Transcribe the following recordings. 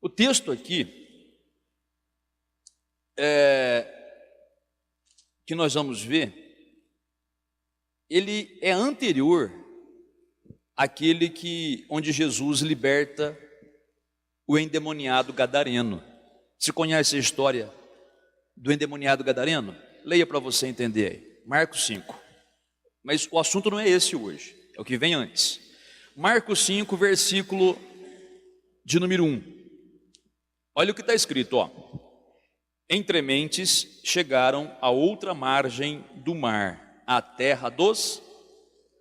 O texto aqui que nós vamos ver, ele é anterior àquele onde Jesus liberta o endemoniado gadareno. Você conhece a história do endemoniado gadareno? Leia para você entender aí. Marcos 5. Mas o assunto não é esse hoje, é o que vem antes. Marcos 5, versículo de número 1. Olha o que está escrito, ó. Entre mentes chegaram a outra margem do mar, a terra dos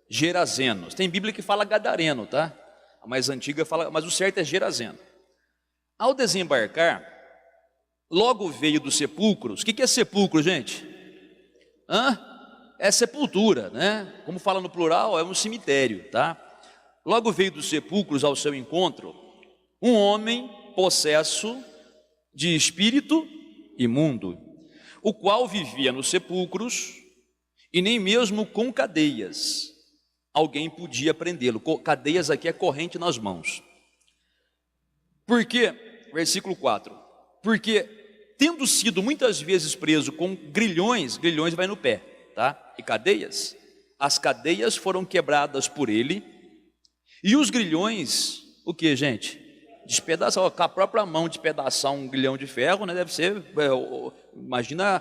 Gerazenos. Tem Bíblia que fala gadareno, tá? A mais antiga fala, mas o certo é Gerazeno. Ao desembarcar, logo veio dos sepulcros. O que é sepulcro, gente? É sepultura, né? Como fala no plural, é um cemitério, tá? Logo veio dos sepulcros ao seu encontro um homem possesso de espírito imundo, o qual vivia nos sepulcros e nem mesmo com cadeias alguém podia prendê-lo. Cadeias aqui é corrente nas mãos. Por quê? Versículo 4. Porque tendo sido muitas vezes preso com grilhões vai no pé, tá? E cadeias, as cadeias foram quebradas por ele, e os grilhões, o que, gente? Despedaçar, com a própria mão despedaçar um grilhão de ferro, né? Deve ser, imagina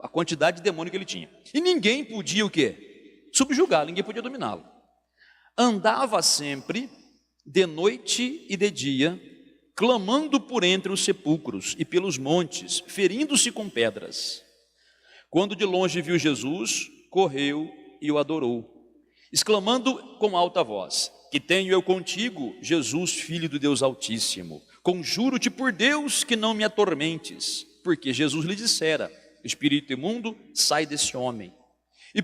a quantidade de demônio que ele tinha. E ninguém podia o quê? Subjugá-lo, ninguém podia dominá-lo. Andava sempre, de noite e de dia, clamando por entre os sepulcros e pelos montes, ferindo-se com pedras. Quando de longe viu Jesus, correu e o adorou, exclamando com alta voz: que tenho eu contigo, Jesus, Filho do Deus Altíssimo? Conjuro-te por Deus que não me atormentes. Porque Jesus lhe dissera: espírito imundo, sai desse homem. E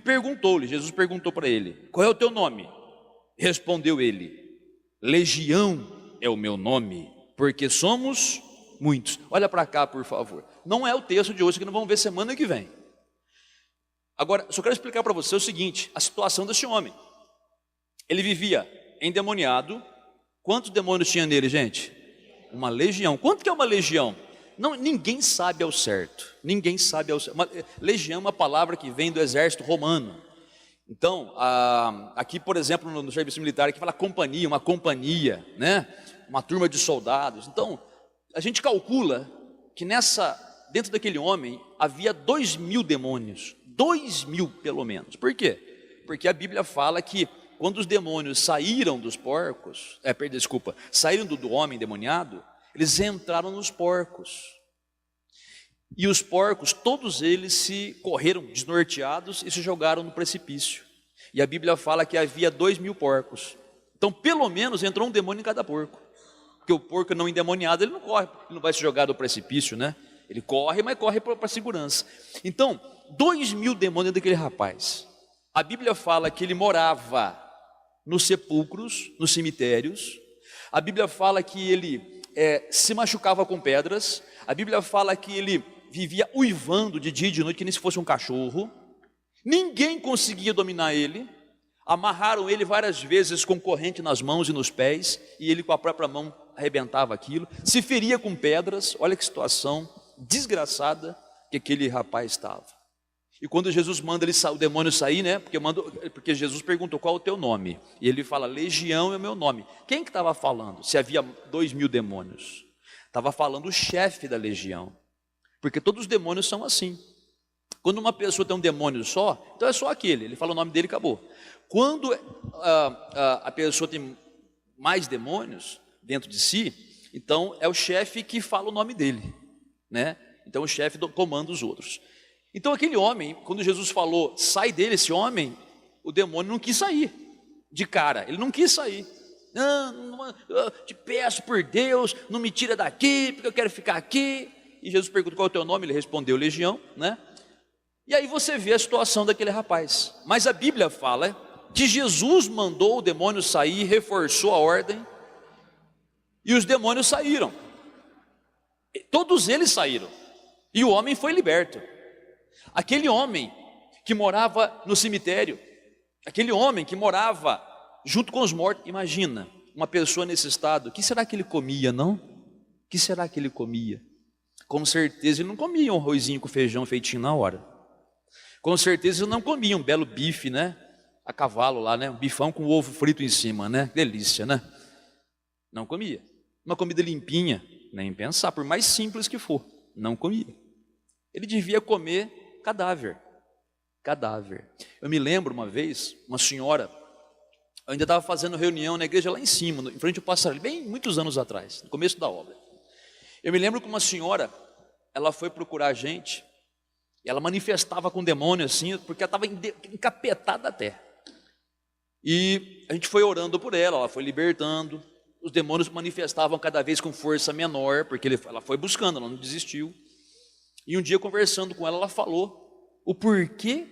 Jesus perguntou para ele: qual é o teu nome? Respondeu ele: Legião é o meu nome, porque somos muitos. Olha para cá, por favor. Não é o texto de hoje que nós vamos ver semana que vem. Agora, só quero explicar para você o seguinte: a situação desse homem. Ele vivia endemoniado. Quantos demônios tinha nele, gente? Uma legião. Quanto que é uma legião? Não, ninguém sabe ao certo. Ninguém sabe ao certo. Legião é uma palavra que vem do exército romano. Então, aqui, por exemplo, no serviço militar, aqui fala companhia, uma companhia, né? Uma turma de soldados. Então, a gente calcula que dentro daquele homem havia 2.000 demônios. 2.000 pelo menos. Por quê? Porque a Bíblia fala que quando os demônios saíram dos porcos, saíram do homem endemoniado, eles entraram nos porcos. E os porcos, todos eles se correram desnorteados e se jogaram no precipício. E a Bíblia fala que havia 2.000 porcos. Então, pelo menos, entrou um demônio em cada porco. Porque o porco não endemoniado, ele não corre, ele não vai se jogar do precipício, né? Ele corre, mas corre para segurança. Então, 2.000 demônios daquele rapaz. A Bíblia fala que ele morava nos sepulcros, nos cemitérios. A Bíblia fala que ele se machucava com pedras. A Bíblia fala que ele vivia uivando de dia e de noite, que nem se fosse um cachorro. Ninguém conseguia dominar ele. Amarraram ele várias vezes com corrente nas mãos e nos pés, e ele com a própria mão arrebentava aquilo. Se feria com pedras. Olha que situação desgraçada que aquele rapaz estava. E quando Jesus manda o demônio sair, né? Porque Jesus perguntou: qual é o teu nome? E ele fala: Legião é o meu nome. Quem que estava falando? Se havia 2.000 demônios. Estava falando o chefe da legião. Porque todos os demônios são assim. Quando uma pessoa tem um demônio só, então é só aquele. Ele fala o nome dele e acabou. Quando a pessoa tem mais demônios dentro de si, então é o chefe que fala o nome dele, né? Então o chefe comanda os outros. Então aquele homem, quando Jesus falou, sai dele esse homem, o demônio não quis sair de cara, ele não quis sair. Não, te peço por Deus, não me tira daqui, porque eu quero ficar aqui. E Jesus perguntou: qual é o teu nome? Ele respondeu: Legião, né? E aí você vê a situação daquele rapaz. Mas a Bíblia fala que Jesus mandou o demônio sair, reforçou a ordem, e os demônios saíram. Todos eles saíram, e o homem foi liberto. Aquele homem que morava no cemitério, aquele homem que morava junto com os mortos, imagina, uma pessoa nesse estado, o que será que ele comia, não? O que será que ele comia? Com certeza ele não comia um arrozinho com feijão feitinho na hora. Com certeza ele não comia um belo bife, né? A cavalo lá, né? Um bifão com ovo frito em cima, né? Delícia, né? Não comia. Uma comida limpinha, nem pensar, por mais simples que for, não comia. Ele devia comer cadáver. Cadáver. Eu me lembro uma vez, uma senhora, eu ainda estava fazendo reunião na igreja lá em cima, em frente ao Passarelli, bem muitos anos atrás, no começo da obra. Eu me lembro que uma senhora, ela foi procurar a gente, e ela manifestava com demônio assim, porque ela estava encapetada até. E a gente foi orando por ela, ela foi libertando, os demônios manifestavam cada vez com força menor, porque ela foi buscando, ela não desistiu. E um dia conversando com ela, ela falou o porquê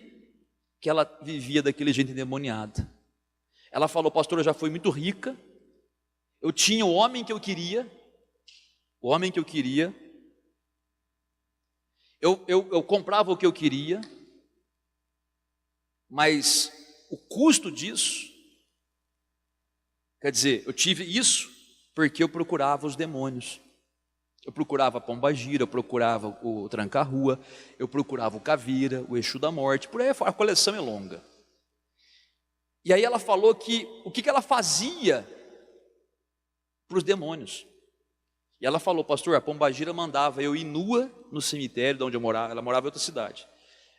que ela vivia daquele jeito endemoniada. Ela falou: pastor, eu já fui muito rica, eu tinha o homem que eu queria, eu comprava o que eu queria, mas o custo disso, quer dizer, eu tive isso porque eu procurava os demônios. Eu procurava a pombagira, eu procurava o tranca-rua, eu procurava o caveira, o Exu da morte, por aí a coleção é longa. E aí ela falou que o que ela fazia para os demônios. E ela falou: pastor, a pombagira mandava eu ir nua no cemitério de onde eu morava, ela morava em outra cidade.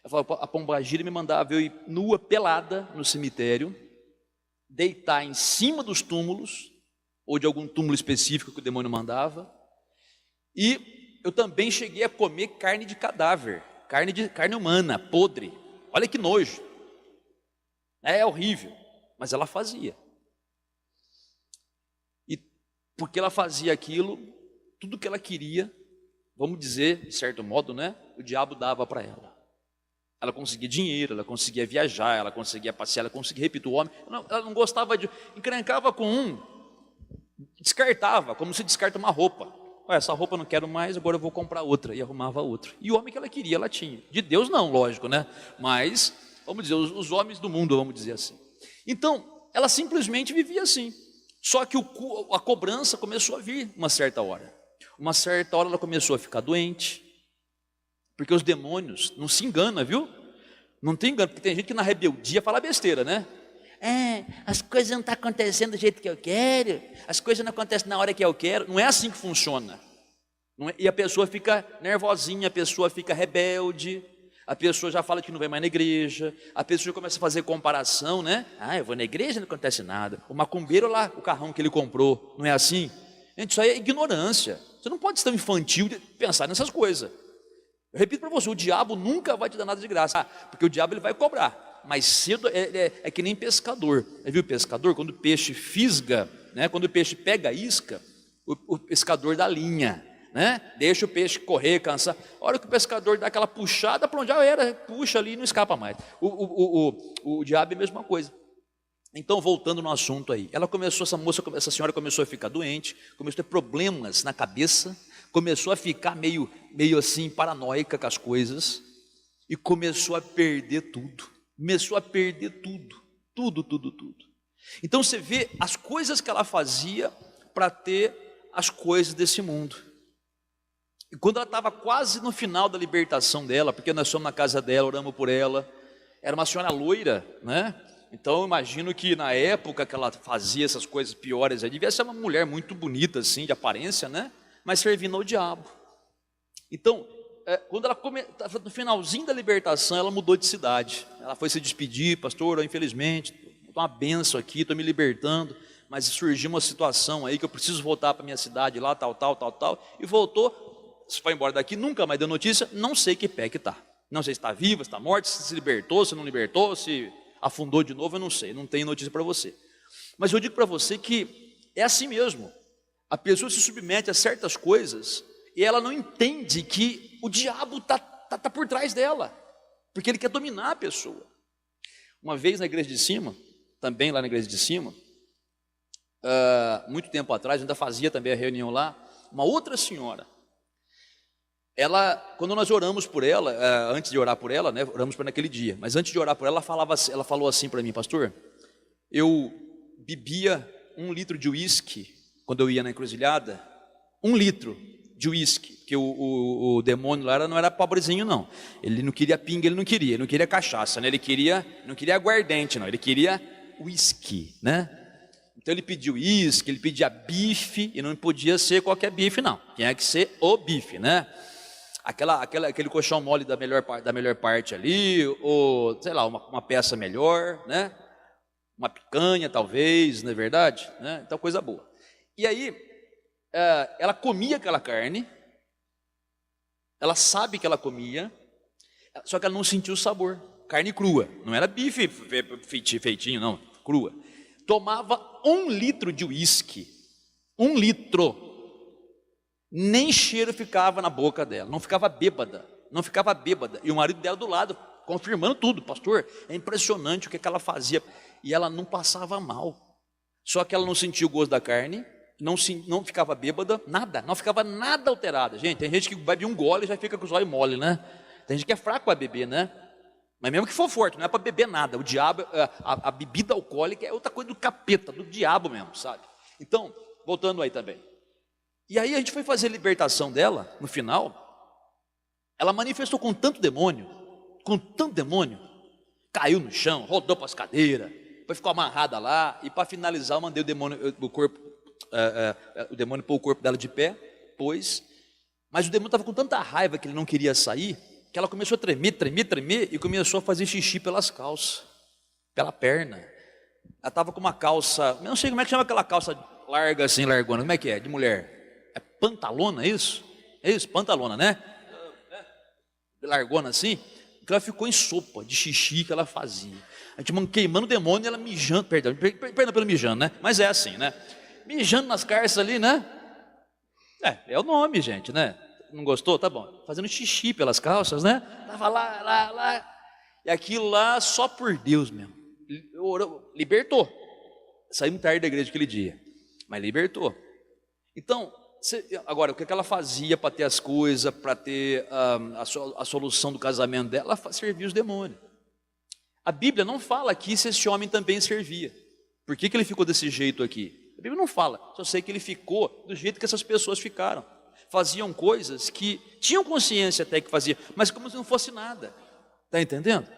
Ela falou: a pombagira me mandava eu ir nua, pelada no cemitério, deitar em cima dos túmulos, ou de algum túmulo específico que o demônio mandava. E eu também cheguei a comer carne de cadáver, carne humana, podre. Olha que nojo. É horrível, mas ela fazia. E porque ela fazia aquilo, tudo que ela queria, vamos dizer, de certo modo, né? O diabo dava para ela. Ela conseguia dinheiro, ela conseguia viajar, ela conseguia passear, ela conseguia, repito, o homem. Ela não gostava de... encrencava com um, descartava, como se descarta uma roupa. Essa roupa eu não quero mais, agora eu vou comprar outra. E arrumava outra. E o homem que ela queria, ela tinha. De Deus não, lógico, né? Mas, vamos dizer, os homens do mundo, vamos dizer assim. Então, ela simplesmente vivia assim. Só que a cobrança começou a vir uma certa hora. Uma certa hora ela começou a ficar doente. Porque os demônios, não se engana, viu? Não tem engano, porque tem gente que na rebeldia fala besteira, né? As coisas não estão acontecendo do jeito que eu quero, as coisas não acontecem na hora que eu quero. Não é assim que funciona. Não é? E a pessoa fica nervosinha, a pessoa fica rebelde, a pessoa já fala que não vai mais na igreja, a pessoa já começa a fazer comparação, né? Eu vou na igreja e não acontece nada. O macumbeiro lá, o carrão que ele comprou, não é assim? Gente, isso aí é ignorância. Você não pode ser tão infantil de pensar nessas coisas. Eu repito para você, o diabo nunca vai te dar nada de graça, porque o diabo ele vai cobrar. Mais cedo é que nem pescador. Viu o pescador? Quando o peixe fisga, né? Quando o peixe pega a isca, o pescador dá linha, né? Deixa o peixe correr, cansar. A hora que o pescador dá aquela puxada, para onde já era, puxa ali e não escapa mais. O diabo é a mesma coisa. Então, voltando no assunto aí, essa senhora começou a ficar doente, começou a ter problemas na cabeça, começou a ficar meio assim paranoica com as coisas e começou a perder tudo. Começou a perder tudo. Então você vê as coisas que ela fazia para ter as coisas desse mundo. E quando ela estava quase no final da libertação dela, porque nós fomos na casa dela, oramos por ela, era uma senhora loira, né? Então eu imagino que na época que ela fazia essas coisas piores, aí devia ser uma mulher muito bonita assim, de aparência, né? Mas servindo ao diabo. Então, quando ela no finalzinho da libertação, ela mudou de cidade. Ela foi se despedir: pastor, infelizmente, estou uma benção aqui, estou me libertando, mas surgiu uma situação aí que eu preciso voltar para minha cidade lá, tal, e voltou, se foi embora daqui, nunca mais deu notícia, não sei que pé que está. Não sei se está viva, se está morta, se libertou, se não libertou, se afundou de novo, eu não sei, não tenho notícia para você. Mas eu digo para você que é assim mesmo. A pessoa se submete a certas coisas e ela não entende que o diabo tá por trás dela, porque ele quer dominar a pessoa. Uma vez na igreja de cima, também lá na igreja de cima, muito tempo atrás, ainda fazia também a reunião lá, uma outra senhora, ela, quando nós oramos por ela, antes de orar por ela, né, oramos por ela naquele dia, mas antes de orar por ela, ela falou assim para mim: pastor, eu bebia 1 litro de uísque quando eu ia na encruzilhada, 1 litro de uísque, que o demônio lá não era pobrezinho não, ele não queria pinga, ele não queria cachaça, né? Não queria aguardente não, ele queria uísque, né? Então ele pediu uísque, ele pedia bife, e não podia ser qualquer bife não, tinha que ser o bife, né? Aquele colchão mole da melhor parte ali, ou sei lá, uma peça melhor, né? Uma picanha talvez, não é verdade? Né? Então coisa boa. E aí, ela comia aquela carne, ela sabe que ela comia, só que ela não sentiu o sabor. Carne crua, não era bife feitinho, não, crua. Tomava 1 litro de uísque, 1 litro. Nem cheiro ficava na boca dela, não ficava bêbada. E o marido dela do lado, confirmando tudo, pastor, é impressionante o que ela fazia. E ela não passava mal, só que ela não sentia o gosto da carne, não ficava bêbada, nada, não ficava nada alterada. Gente, tem gente que bebe um gole e já fica com os olhos mole, né? Tem gente que é fraco para beber, né? Mas mesmo que for forte, não é para beber nada. O diabo, a bebida alcoólica é outra coisa do capeta, do diabo mesmo, sabe? Então, voltando aí também. E aí a gente foi fazer a libertação dela, no final, ela manifestou com tanto demônio, caiu no chão, rodou para as cadeiras, depois ficou amarrada lá, e para finalizar eu mandei o demônio pôr o corpo dela de pé, mas o demônio estava com tanta raiva que ele não queria sair, que ela começou a tremer, e começou a fazer xixi pelas calças, pela perna. Ela estava com uma calça, eu não sei como é que chama aquela calça larga assim, largona, como é que é, de mulher? É pantalona, é isso? É isso, pantalona, né? Largona assim, que ela ficou em sopa de xixi que ela fazia. A gente queimando o demônio e ela mijando, perdão pelo mijando, né? Mas é assim, né? Mijando nas carças ali, né? É o nome, gente, né? Não gostou? Tá bom. Fazendo xixi pelas calças, né? Tava lá. E aquilo lá só por Deus mesmo. Libertou. Saímos tarde da igreja aquele dia, mas libertou. Então, agora, o que ela fazia para ter as coisas, para ter a solução do casamento dela? Ela servia os demônios. A Bíblia não fala aqui se esse homem também servia. Por que ele ficou desse jeito aqui? A Bíblia não fala, só sei que ele ficou do jeito que essas pessoas ficaram. Faziam coisas que tinham consciência até que fazia, mas como se não fosse nada. Está entendendo?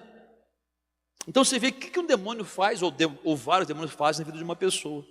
Então você vê o que um demônio faz, ou vários demônios fazem na vida de uma pessoa.